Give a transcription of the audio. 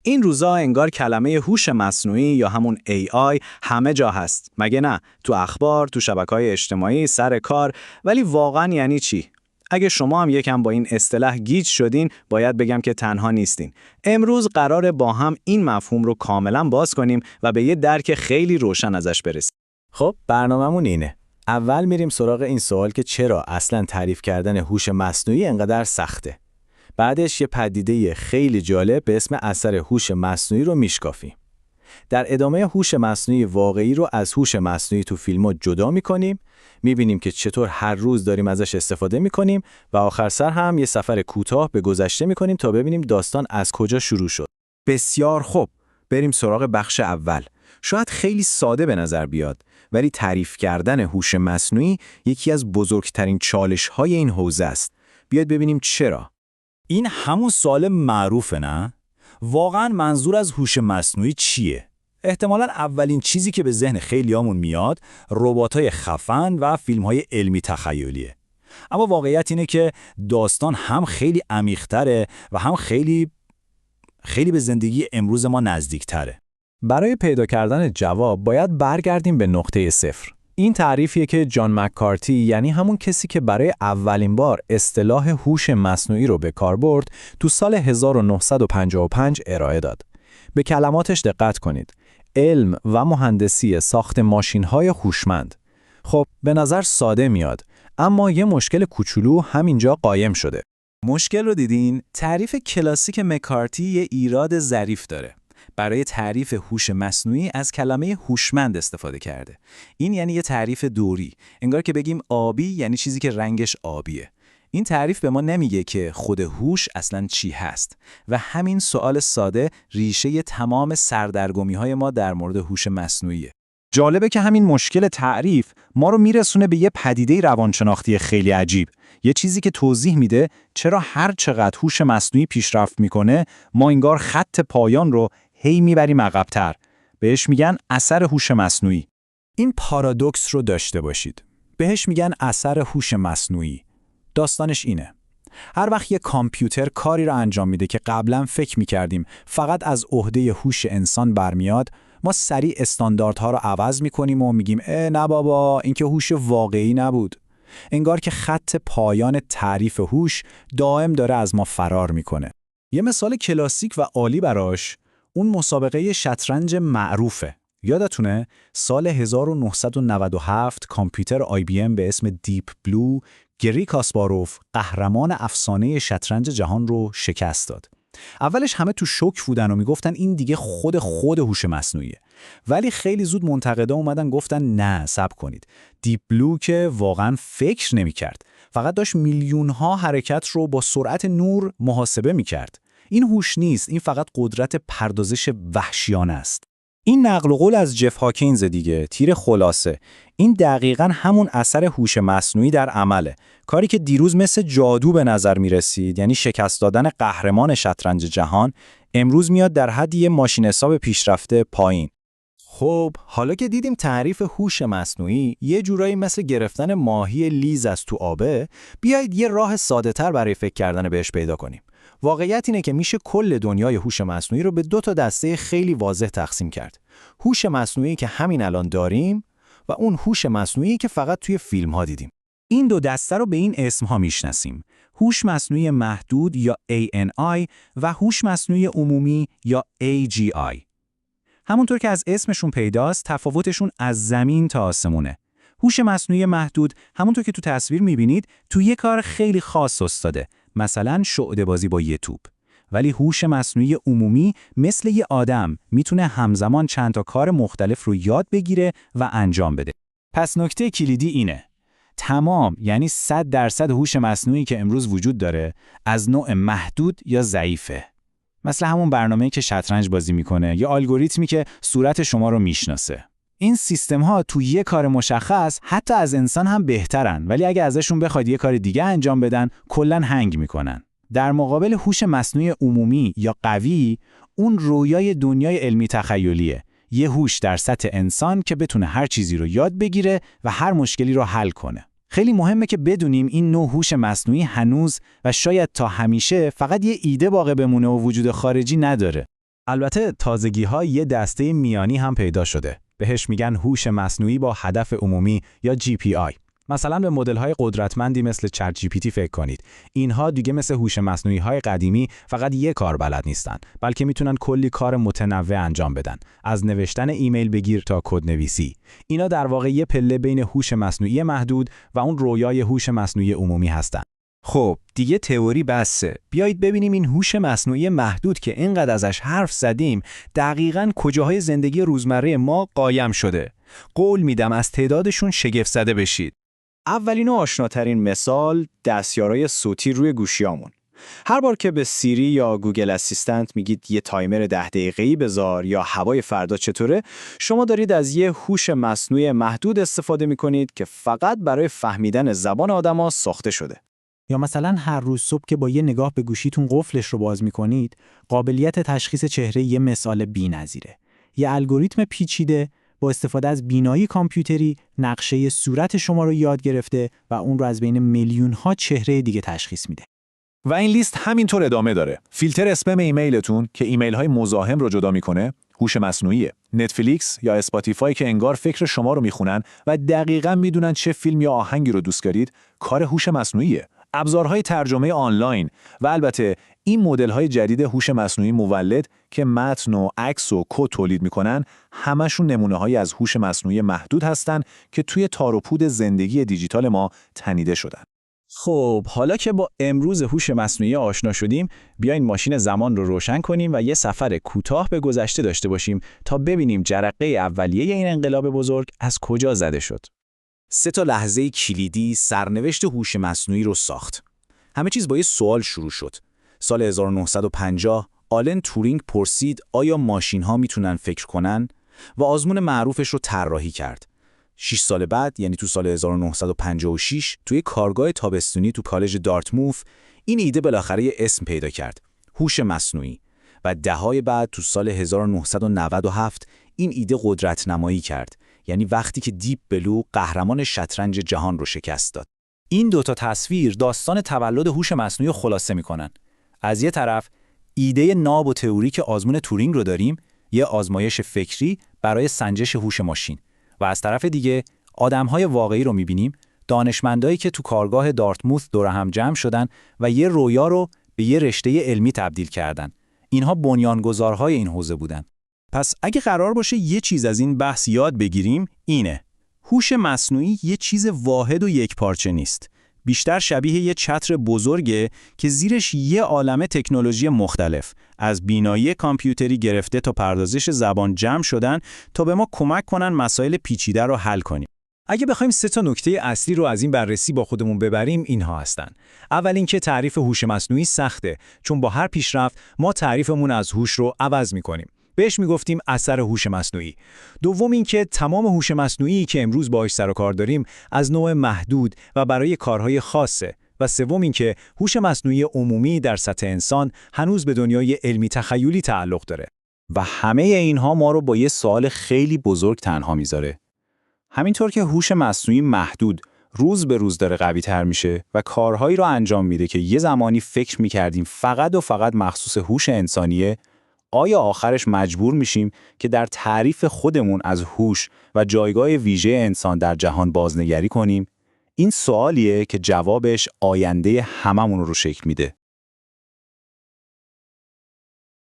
این روزا انگار کلمه هوش مصنوعی یا همون AI همه جا هست. مگه نه؟ تو اخبار، تو شبکه‌های اجتماعی، سر کار، ولی واقعاً یعنی چی؟ اگه شما هم یکم با این اصطلاح گیج شدین، باید بگم که تنها نیستین. امروز قراره با هم این مفهوم رو کاملاً باز کنیم و به یه درک خیلی روشن ازش برسیم. خب برنامه‌مون اینه. اول میریم سراغ این سوال که چرا اصلاً تعریف کردن هوش مصنوعی انقدر سخته. بعدش یه پدیده خیلی جالب به اسم اثر هوش مصنوعی رو میشکافیم. در ادامه هوش مصنوعی واقعی رو از هوش مصنوعی تو فیلم‌ها جدا می‌کنیم، می‌بینیم که چطور هر روز داریم ازش استفاده می‌کنیم و آخر سر هم یه سفر کوتاه به گذشته می‌کنیم تا ببینیم داستان از کجا شروع شد. بسیار خوب. بریم سراغ بخش اول. شاید خیلی ساده به نظر بیاد، ولی تعریف کردن هوش مصنوعی یکی از بزرگترین چالش‌های این حوزه است. بیاید ببینیم چرا. این همون سوال معروفه نه؟ واقعاً منظور از هوش مصنوعی چیه؟ احتمالاً اولین چیزی که به ذهن خیلیامون میاد ربات‌های خفن و فیلم‌های علمی تخیلیه. اما واقعیت اینه که داستان هم خیلی عمیق‌تره و هم خیلی به زندگی امروز ما نزدیک‌تره. برای پیدا کردن جواب باید برگردیم به نقطه صفر. این تعریفیه که جان مک‌کارتی، یعنی همون کسی که برای اولین بار اصطلاح هوش مصنوعی رو به کار برد، تو سال 1955 ارائه داد. به کلماتش دقت کنید. علم و مهندسی ساخت ماشین‌های هوشمند. خب به نظر ساده میاد، اما یه مشکل کوچولو همینجا قایم شده. مشکل رو دیدین؟ تعریف کلاسیک مک‌کارتی یه ایراد ظریف داره. برای تعریف هوش مصنوعی از کلمه هوشمند استفاده کرده. این یعنی یه تعریف دوری. انگار که بگیم آبی یعنی چیزی که رنگش آبیه. این تعریف به ما نمیگه که خود هوش اصلاً چی هست و همین سوال ساده ریشه تمام سردرگمی‌های ما در مورد هوش مصنوعیه. جالبه که همین مشکل تعریف ما رو میرسونه به یه پدیده روانشناختی خیلی عجیب. یه چیزی که توضیح میده چرا هر چقدر هوش مصنوعی پیشرفت میکنه، ما انگار خط پایان رو هی میبریم عقب‌تر. بهش میگن اثر هوش مصنوعی. این پارادوکس رو داشته باشید. بهش میگن اثر هوش مصنوعی. داستانش اینه. هر وقت یک کامپیوتر کاری رو انجام میده که قبلا فکر میکردیم فقط از عهده هوش انسان برمیاد، ما سریع استانداردها رو عوض میکنیم و میگیم نه بابا، این که هوش واقعی نبود. انگار که خط پایان تعریف هوش دائم داره از ما فرار میکنه. یه مثال کلاسیک و عالی براش اون مسابقه شطرنج معروفه. یادتونه سال 1997 کامپیوتر IBM به اسم دیپ بلو گری کاسپاروف قهرمان افسانه شطرنج جهان رو شکست داد. اولش همه تو شوک بودن و میگفتن این دیگه خود هوش مصنوعیه. ولی خیلی زود منتقدا اومدن گفتن نه، صبر کنید. دیپ بلو که واقعا فکر نمی‌کرد. فقط داشت میلیون‌ها حرکت رو با سرعت نور محاسبه می‌کرد. این هوش نیست، این فقط قدرت پردازش وحشیانه است. این نقل و قول از جف هاکینز دیگه، تیر خلاصه. این دقیقاً همون اثر هوش مصنوعی در عمله. کاری که دیروز مثل جادو به نظر می رسید، یعنی شکست دادن قهرمان شطرنج جهان، امروز میاد در حد یه ماشین حساب پیشرفته پایین. خب حالا که دیدیم تعریف هوش مصنوعی یه جورایی مثل گرفتن ماهی لیز از تو آبه، بیایید یه راه ساده‌تر برای فکر کردن بهش پیدا کنیم. واقعیت اینه که میشه کل دنیای هوش مصنوعی رو به دو تا دسته خیلی واضح تقسیم کرد. هوش مصنوعی که همین الان داریم و اون هوش مصنوعی که فقط توی فیلم‌ها دیدیم. این دو دسته رو به این اسم‌ها میشناسیم: هوش مصنوعی محدود یا ANI و هوش مصنوعی عمومی یا AGI. همونطور که از اسمشون پیداست، تفاوتشون از زمین تا آسمونه. هوش مصنوعی محدود همونطور که تو تصویر می‌بینید تو یه کار خیلی خاص استاده، مثلا شعله بازی با یه توپ. ولی هوش مصنوعی عمومی مثل یه آدم میتونه همزمان چند تا کار مختلف رو یاد بگیره و انجام بده. پس نکته کلیدی اینه: تمام، یعنی 100% هوش مصنوعی که امروز وجود داره از نوع محدود یا ضعیفه. مثل همون برنامه‌ای که شطرنج بازی میکنه یا الگوریتمی که صورت شما رو میشناسه. این سیستم‌ها تو یه کار مشخص حتی از انسان هم بهترن، ولی اگه ازشون بخواید یه کار دیگه انجام بدن کلاً هنگ میکنن. در مقابل هوش مصنوعی عمومی یا قوی، اون رویای دنیای علمی تخیلیه. یه هوش در سطح انسان که بتونه هر چیزی رو یاد بگیره و هر مشکلی رو حل کنه. خیلی مهمه که بدونیم این نوع هوش مصنوعی هنوز و شاید تا همیشه فقط یه ایده باقی بمونه و وجود خارجی نداره. البته تازگی‌ها یه دسته میانی هم پیدا شده. بهش میگن هوش مصنوعی با هدف عمومی یا GPI. مثلا به مدل‌های قدرتمندی مثل چت جی پی تی فکر کنید. اینها دیگه مثل هوش مصنوعی‌های قدیمی فقط یک کار بلد نیستن، بلکه میتونن کلی کار متنوع انجام بدن. از نوشتن ایمیل بگیر تا کدنویسی. اینا در واقع یه پله بین هوش مصنوعی محدود و اون رویای هوش مصنوعی عمومی هستن. خب دیگه تئوری بسه. بیایید ببینیم این هوش مصنوعی محدود که اینقدر ازش حرف زدیم دقیقاً کجاهای زندگی روزمره ما قایم شده. قول میدم از تعدادشون شگفت زده بشید. اولین و آشناترین مثال دستیارای صوتی روی گوشیامون. هر بار که به سیری یا گوگل اسیستنت میگید یه تایمر 10 دقیقه‌ای بذار یا هوای فردا چطوره، شما دارید از یه هوش مصنوعی محدود استفاده میکنید که فقط برای فهمیدن زبان آدما ساخته شده. یا مثلا هر روز صبح که با یه نگاه به گوشیتون قفلش رو باز می‌کنید، قابلیت تشخیص چهره یه مثال بی‌نظیره. یه الگوریتم پیچیده با استفاده از بینایی کامپیوتری نقشه صورت شما رو یاد گرفته و اون رو از بین میلیون‌ها چهره دیگه تشخیص میده. و این لیست همینطور ادامه داره. فیلتر اسپم ایمیلتون که ایمیل‌های مزاحم رو جدا می‌کنه، هوش مصنوعیه. نتفلیکس یا اسپاتیفای که انگار فکر شما رو میخونن و دقیقاً میدونن چه فیلم یا آهنگی رو دوست دارید، کار هوش مصنوعیه. ابزارهای ترجمه آنلاین و البته این مدل‌های جدید هوش مصنوعی مولد که متن و عکس و کد تولید میکنن، همشون نمونه‌هایی از هوش مصنوعی محدود هستن که توی تار و پود زندگی دیجیتال ما تنیده شدن. خب حالا که با امروز هوش مصنوعی آشنا شدیم، بیاین ماشین زمان رو روشن کنیم و یه سفر کوتاه به گذشته داشته باشیم تا ببینیم جرقه اولیه این انقلاب بزرگ از کجا زده شد. 3 لحظه کلیدی سرنوشت هوش مصنوعی رو ساخت. همه چیز با یه سوال شروع شد. سال 1950 آلن تورینگ پرسید آیا ماشین‌ها میتونن فکر کنن و آزمون معروفش رو طراحی کرد. 6 سال بعد، یعنی تو سال 1956، توی کارگاه تابستونی تو کالج دارتموث این ایده بالاخره یه اسم پیدا کرد: هوش مصنوعی. و دهه‌های بعد تو سال 1997 این ایده قدرت نمایی کرد. یعنی وقتی که دیپ بلو قهرمان شطرنج جهان رو شکست داد. این دوتا تصویر داستان تولد هوش مصنوعی رو خلاصه میکنن. از یه طرف ایده ناب و تئوریک آزمون تورینگ رو داریم، یه آزمایش فکری برای سنجش هوش ماشین. و از طرف دیگه آدم‌های واقعی رو می‌بینیم، دانشمندایی که تو کارگاه دارتموث دور هم جمع شدن و یه رویا رو به یه رشته علمی تبدیل کردن. اینها بنیانگذارهای این حوزه بودن. پس اگه قرار باشه یه چیز از این بحث یاد بگیریم، اینه: هوش مصنوعی یه چیز واحد و یکپارچه نیست. بیشتر شبیه یه چتر بزرگه که زیرش یه عالمه تکنولوژی مختلف از بینایی کامپیوتری گرفته تا پردازش زبان جمع شدن تا به ما کمک کنن مسائل پیچیده رو حل کنیم. اگه بخوایم 3 نکته اصلی رو از این بررسی با خودمون ببریم، اینها هستن. اول اینکه تعریف هوش مصنوعی سخته، چون با هر پیشرفت ما تعریفمون از هوش رو عوض می‌کنیم. بهش میگفتیم اثر هوش مصنوعی. دوم اینکه تمام هوش مصنوعی که امروز باهاش سر و کار داریم از نوع محدود و برای کارهای خاصه. و سوم اینکه هوش مصنوعی عمومی در سطح انسان هنوز به دنیای علمی تخیلی تعلق داره. و همه اینها ما رو با یه سوال خیلی بزرگ تنها میذاره. همینطور که هوش مصنوعی محدود روز به روز داره قوی تر میشه و کارهایی رو انجام میده که یه زمانی فکر میکردیم فقط و فقط مخصوص هوش انسانیه، آیا آخرش مجبور میشیم که در تعریف خودمون از هوش و جایگاه ویژه انسان در جهان بازنگری کنیم؟ این سوالیه که جوابش آینده هممون رو شکل میده.